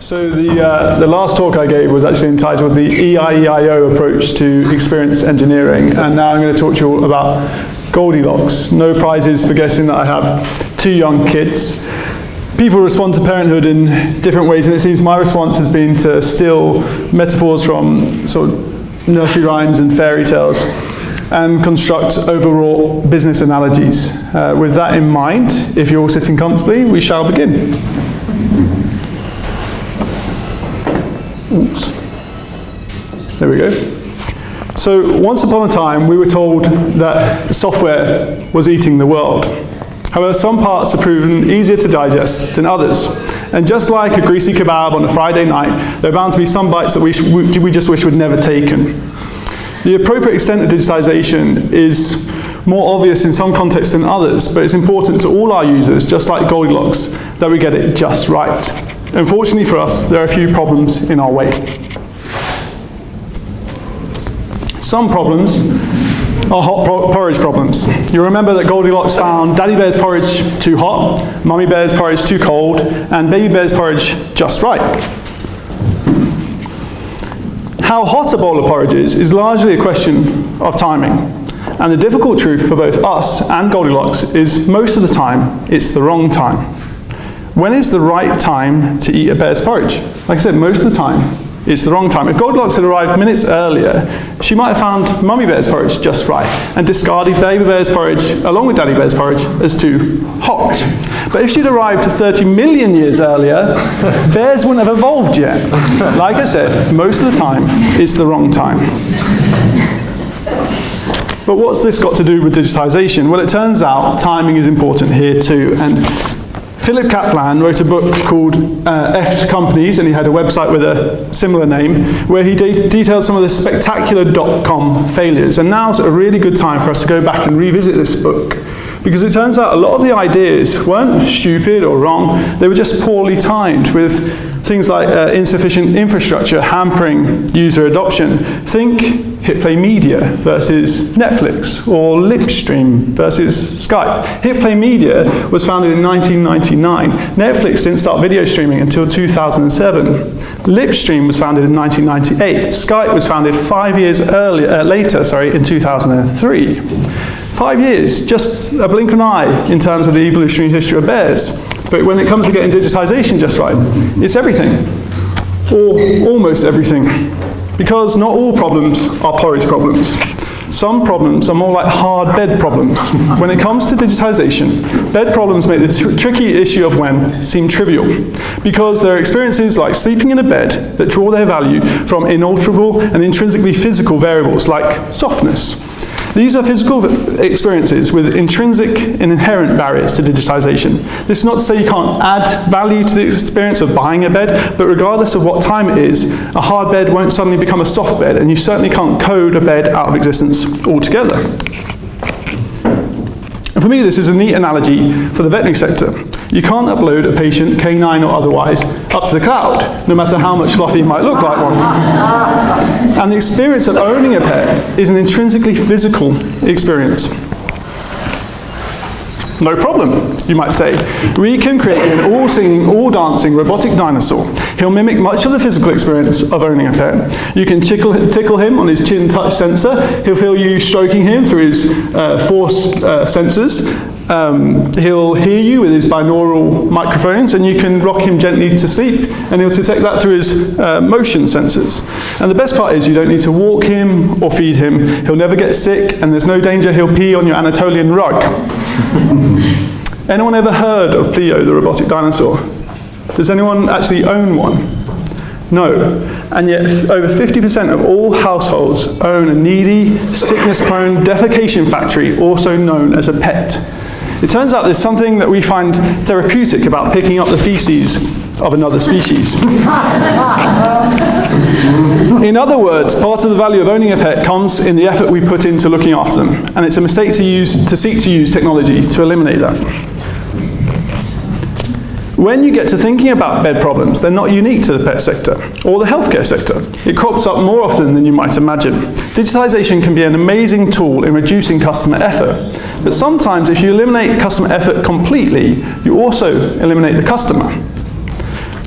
So the last talk I gave was actually entitled the EIEIO approach to experience engineering, and now I'm going to talk to you all about Goldilocks. No prizes for guessing that I have 2 young kids. People respond to parenthood in different ways, and it seems my response has been to steal metaphors from sort of nursery rhymes and fairy tales and construct overwrought business analogies. With that in mind, if you're all sitting comfortably, we shall begin. Oops. There we go. So once upon a time, we were told that software was eating the world. However, some parts have proven easier to digest than others. And just like a greasy kebab on a Friday night, there are bound to be some bites that we just wish we'd never taken. The appropriate extent of digitization is more obvious in some contexts than others, but it's important to all our users, just like Goldilocks, that we get it just right. Unfortunately for us, there are a few problems in our way. Some problems are hot porridge problems. You'll remember that Goldilocks found Daddy Bear's porridge too hot, Mummy Bear's porridge too cold, and Baby Bear's porridge just right. How hot a bowl of porridge is largely a question of timing. And the difficult truth for both us and Goldilocks is most of the time, it's the wrong time. When is the right time to eat a bear's porridge? Like I said, most of the time, it's the wrong time. If Goldilocks had arrived minutes earlier, she might have found Mummy Bear's porridge just right and discarded Baby Bear's porridge along with Daddy Bear's porridge as too hot. But if she'd arrived 30 million years earlier, bears wouldn't have evolved yet. Like I said, most of the time, it's the wrong time. But what's this got to do with digitization? Well, it turns out timing is important here too. And Philip Kaplan wrote a book called F Companies, and he had a website with a similar name, where he detailed some of the spectacular .com failures. And now's a really good time for us to go back and revisit this book, because it turns out a lot of the ideas weren't stupid or wrong, they were just poorly timed, with things like insufficient infrastructure hampering user adoption. Think HitPlay Media versus Netflix, or Lipstream versus Skype. HitPlay Media was founded in 1999. Netflix didn't start video streaming until 2007. Lipstream was founded in 1998. Skype was founded 5 years later, in 2003. 5 years, just a blink of an eye in terms of the evolutionary history of bears. But when it comes to getting digitization just right, it's everything, or almost everything. Because not all problems are porridge problems. Some problems are more like hard bed problems. When it comes to digitization, bed problems make the tricky issue of when seem trivial, because there are experiences like sleeping in a bed that draw their value from inalterable and intrinsically physical variables like softness. These are physical experiences with intrinsic and inherent barriers to digitization. This is not to say you can't add value to the experience of buying a bed, but regardless of what time it is, a hard bed won't suddenly become a soft bed, and you certainly can't code a bed out of existence altogether. And for me, this is a neat analogy for the veterinary sector. You can't upload a patient, canine or otherwise, up to the cloud, no matter how much fluffy it might look like one. And the experience of owning a pet is an intrinsically physical experience. No problem, you might say. We can create an all-singing, all-dancing robotic dinosaur. He'll mimic much of the physical experience of owning a pet. You can tickle him on his chin touch sensor. He'll feel you stroking him through his force sensors. He'll hear you with his binaural microphones, and you can rock him gently to sleep, and he'll detect that through his motion sensors. And the best part is you don't need to walk him or feed him. He'll never get sick, and there's no danger he'll pee on your Anatolian rug. Anyone ever heard of Pleo, the robotic dinosaur? Does anyone actually own one? No. And yet over 50% of all households own a needy, sickness-prone defecation factory, also known as a pet. It turns out there's something that we find therapeutic about picking up the feces of another species. In other words, part of the value of owning a pet comes in the effort we put into looking after them, and it's a mistake to seek to use technology to eliminate that. When you get to thinking about bed problems, they're not unique to the pet sector or the healthcare sector. It crops up more often than you might imagine. Digitization can be an amazing tool in reducing customer effort, but sometimes if you eliminate customer effort completely, you also eliminate the customer.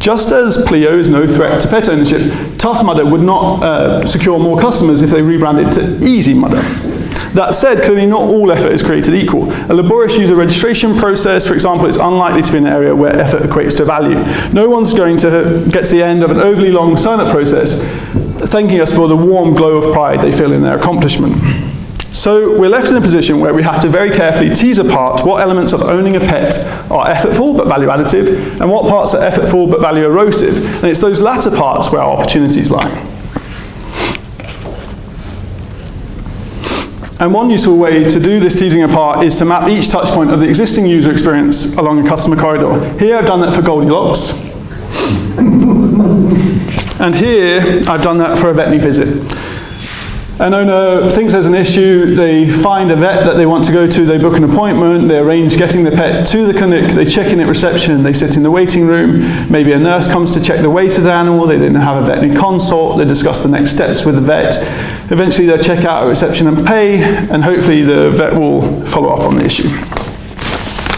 Just as Pleo is no threat to pet ownership, Tough Mudder would not secure more customers if they rebranded to Easy Mudder. That said, clearly not all effort is created equal. A laborious user registration process, for example, is unlikely to be an area where effort equates to value. No one's going to get to the end of an overly long sign-up process thanking us for the warm glow of pride they feel in their accomplishment. So we're left in a position where we have to very carefully tease apart what elements of owning a pet are effortful but value additive, and what parts are effortful but value erosive. And it's those latter parts where our opportunities lie. And one useful way to do this teasing apart is to map each touch point of the existing user experience along a customer corridor. Here I've done that for Goldilocks. And here I've done that for a veterinary visit. An owner thinks there's an issue, they find a vet that they want to go to, they book an appointment, they arrange getting the pet to the clinic, they check in at reception, they sit in the waiting room, maybe a nurse comes to check the weight of the animal, they then have a veterinary consult, they discuss the next steps with the vet, eventually they'll check out at reception and pay, and hopefully the vet will follow up on the issue.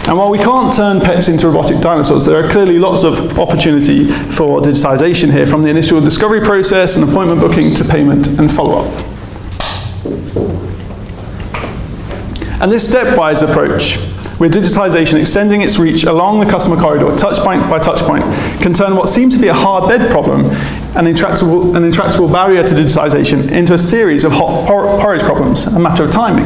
And while we can't turn pets into robotic dinosaurs, there are clearly lots of opportunity for digitization here, from the initial discovery process and appointment booking to payment and follow-up. And this stepwise approach, with digitization extending its reach along the customer corridor, touch point by touch point, can turn what seems to be a hard bed problem, an intractable barrier to digitization, into a series of hot porridge problems, a matter of timing.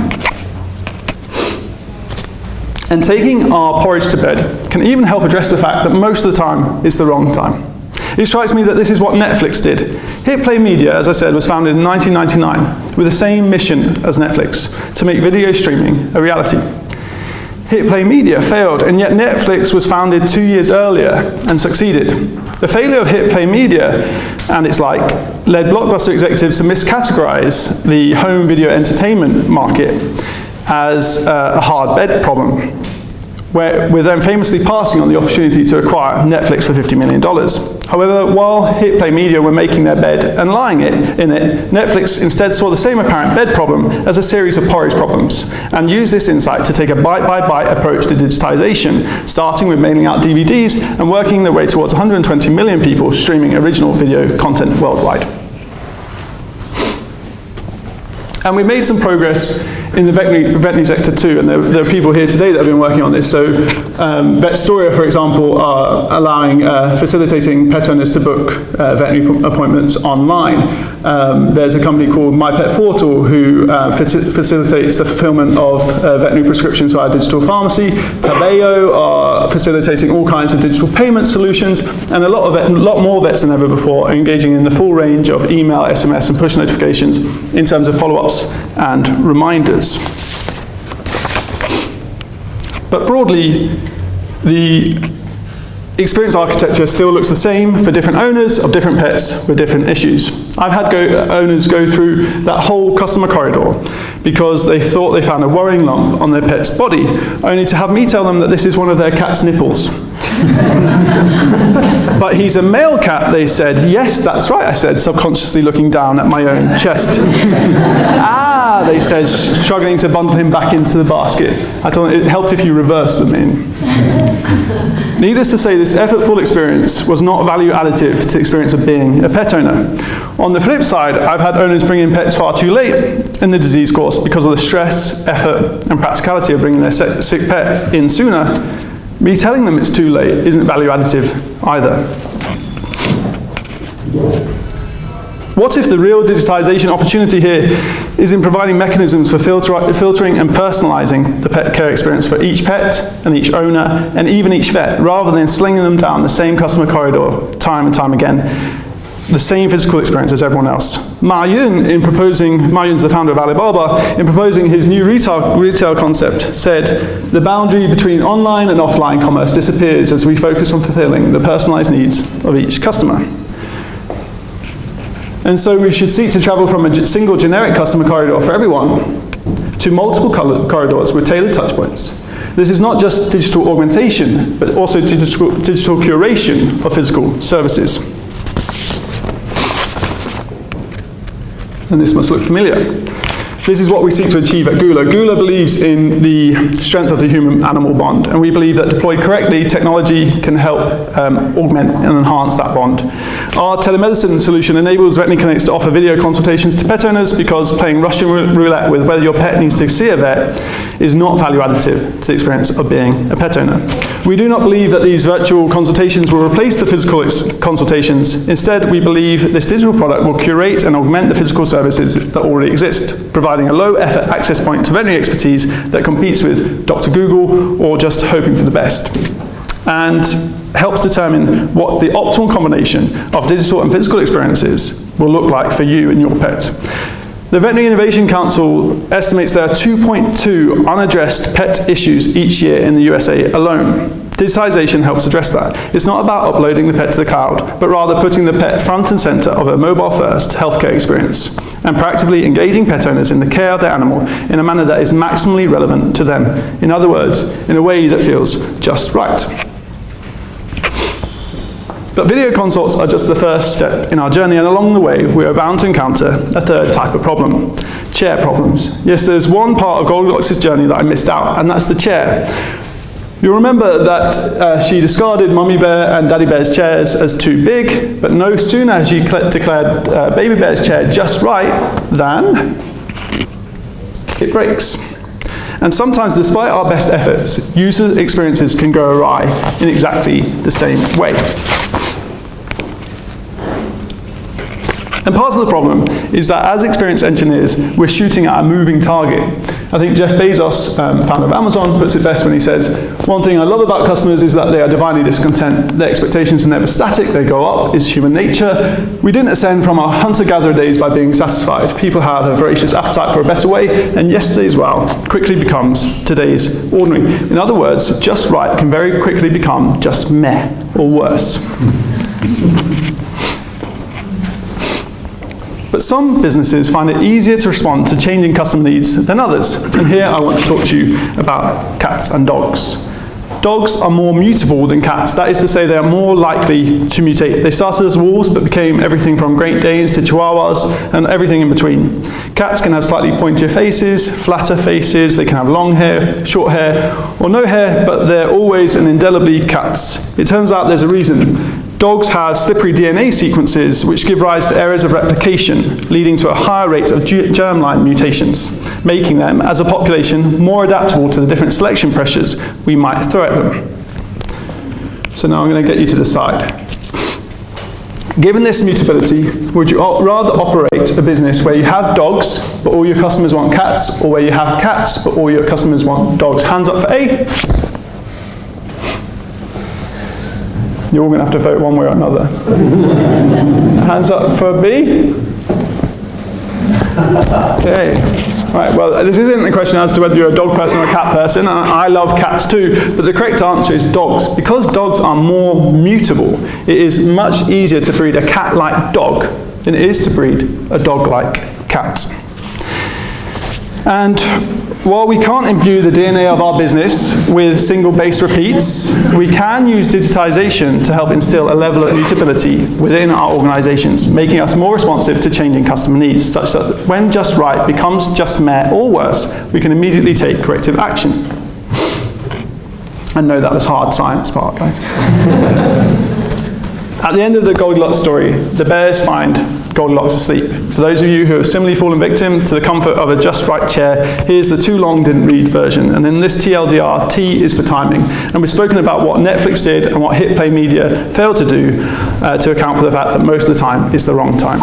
And taking our porridge to bed can even help address the fact that most of the time it's the wrong time. It strikes me that this is what Netflix did. HitPlay Media, as I said, was founded in 1999 with the same mission as Netflix, to make video streaming a reality. HitPlay Media failed, and yet Netflix was founded 2 years earlier and succeeded. The failure of HitPlay Media and its like led Blockbuster executives to miscategorize the home video entertainment market as a hard bed problem, with them famously passing on the opportunity to acquire Netflix for $50 million. However, while HitPlay Media were making their bed and lying in it, Netflix instead saw the same apparent bed problem as a series of porridge problems, and used this insight to take a bite-by-bite approach to digitization, starting with mailing out DVDs and working their way towards 120 million people streaming original video content worldwide. And we made some progress in the veterinary sector too, and there are people here today that have been working on this. So Vetstoria, for example, are facilitating pet owners to book veterinary appointments online. There's a company called My Pet Portal who facilitates the fulfillment of veterinary prescriptions via digital pharmacy. Tabeo are facilitating all kinds of digital payment solutions, and a lot more vets than ever before are engaging in the full range of email, SMS, and push notifications in terms of follow-ups and reminders. But broadly, the experience architecture still looks the same for different owners of different pets with different issues. I've had owners go through that whole customer corridor because they thought they found a worrying lump on their pet's body, only to have me tell them that this is one of their cat's nipples. But he's a male cat, they said. Yes, that's right, I said, subconsciously looking down at my own chest. Ah, they said, struggling to bundle him back into the basket. I thought it helped if you reverse them in. Needless to say, this effortful experience was not value additive to the experience of being a pet owner. On the flip side, I've had owners bring in pets far too late in the disease course because of the stress, effort, and practicality of bringing their sick pet in sooner. Me telling them it's too late isn't value additive either. What if the real digitization opportunity here is in providing mechanisms for filtering and personalizing the pet care experience for each pet and each owner and even each vet, rather than slinging them down the same customer corridor time and time again, the same physical experience as everyone else. Ma Yun, Yun's the founder of Alibaba, in proposing his new retail concept, said, the boundary between online and offline commerce disappears as we focus on fulfilling the personalized needs of each customer. And so we should seek to travel from a single generic customer corridor for everyone to multiple corridors with tailored touchpoints. This is not just digital augmentation, but also digital curation of physical services. And this must look familiar. This is what we seek to achieve at Gula. Gula believes in the strength of the human-animal bond, and we believe that deployed correctly, technology can help augment and enhance that bond. Our telemedicine solution enables veterinary clinics to offer video consultations to pet owners because playing Russian roulette with whether your pet needs to see a vet is not value additive to the experience of being a pet owner. We do not believe that these virtual consultations will replace the physical consultations. Instead, we believe this digital product will curate and augment the physical services that already exist, providing a low-effort access point to veterinary expertise that competes with Dr. Google or just hoping for the best, and helps determine what the optimal combination of digital and physical experiences will look like for you and your pet. The Veterinary Innovation Council estimates there are 2.2 unaddressed pet issues each year in the USA alone. Digitization helps address that. It's not about uploading the pet to the cloud, but rather putting the pet front and center of a mobile-first healthcare experience and proactively engaging pet owners in the care of their animal in a manner that is maximally relevant to them. In other words, in a way that feels just right. But video consults are just the first step in our journey, and along the way, we are bound to encounter a third type of problem: chair problems. Yes, there's one part of Goldilocks' journey that I missed out, and that's the chair. You'll remember that she discarded Mummy Bear and Daddy Bear's chairs as too big, but no sooner has she declared Baby Bear's chair just right than it breaks. And sometimes, despite our best efforts, user experiences can go awry in exactly the same way. And part of the problem is that as experience engineers, we're shooting at a moving target. I think Jeff Bezos, founder of Amazon, puts it best when he says, "One thing I love about customers is that they are divinely discontent. Their expectations are never static, they go up, is human nature. We didn't ascend from our hunter-gatherer days by being satisfied. People have a voracious appetite for a better way, and yesterday's wow quickly becomes today's ordinary." In other words, just right can very quickly become just meh, or worse. But some businesses find it easier to respond to changing customer needs than others. And here I want to talk to you about cats and dogs. Dogs are more mutable than cats. That is to say, they are more likely to mutate. They started as wolves, but became everything from Great Danes to Chihuahuas and everything in between. Cats can have slightly pointier faces, flatter faces, they can have long hair, short hair, or no hair, but they're always and indelibly cats. It turns out there's a reason. Dogs have slippery DNA sequences which give rise to errors of replication, leading to a higher rate of germline mutations, making them, as a population, more adaptable to the different selection pressures we might throw at them. So now I'm going to get you to decide. Given this mutability, would you rather operate a business where you have dogs, but all your customers want cats, or where you have cats, but all your customers want dogs? Hands up for A. You're all going to have to vote one way or another. Hands up for B. Okay. Right, well, this isn't a question as to whether you're a dog person or a cat person, and I love cats too, but the correct answer is dogs. Because dogs are more mutable, it is much easier to breed a cat-like dog than it is to breed a dog-like cat. And while we can't imbue the DNA of our business with single base repeats, we can use digitization to help instill a level of mutability within our organizations, making us more responsive to changing customer needs, such that when just right becomes just meh or worse, we can immediately take corrective action. And no, that was hard science part, guys. At the end of the Goldilocks story, the bears find Goldilocks asleep. For those of you who have similarly fallen victim to the comfort of a just right chair, here's the too long didn't read version. And in this TLDR, T is for timing. And we've spoken about what Netflix did and what hit play media failed to do to account for the fact that most of the time is the wrong time.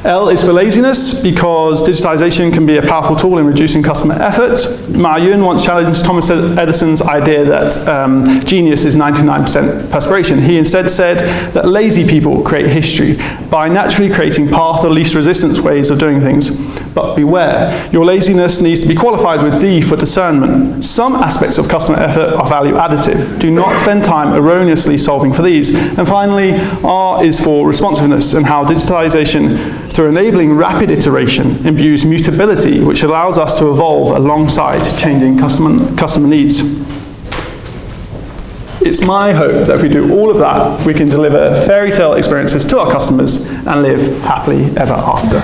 L is for laziness, because digitization can be a powerful tool in reducing customer effort. Ma Yun once challenged Thomas Edison's idea that genius is 99% perspiration. He instead said that lazy people create history by naturally creating path or least resistance ways of doing things. But beware, your laziness needs to be qualified with D for discernment. Some aspects of customer effort are value additive. Do not spend time erroneously solving for these. And finally, R is for responsiveness, and how digitalization, through enabling rapid iteration, imbues mutability, which allows us to evolve alongside changing customer needs. It's my hope that if we do all of that, we can deliver fairy tale experiences to our customers and live happily ever after.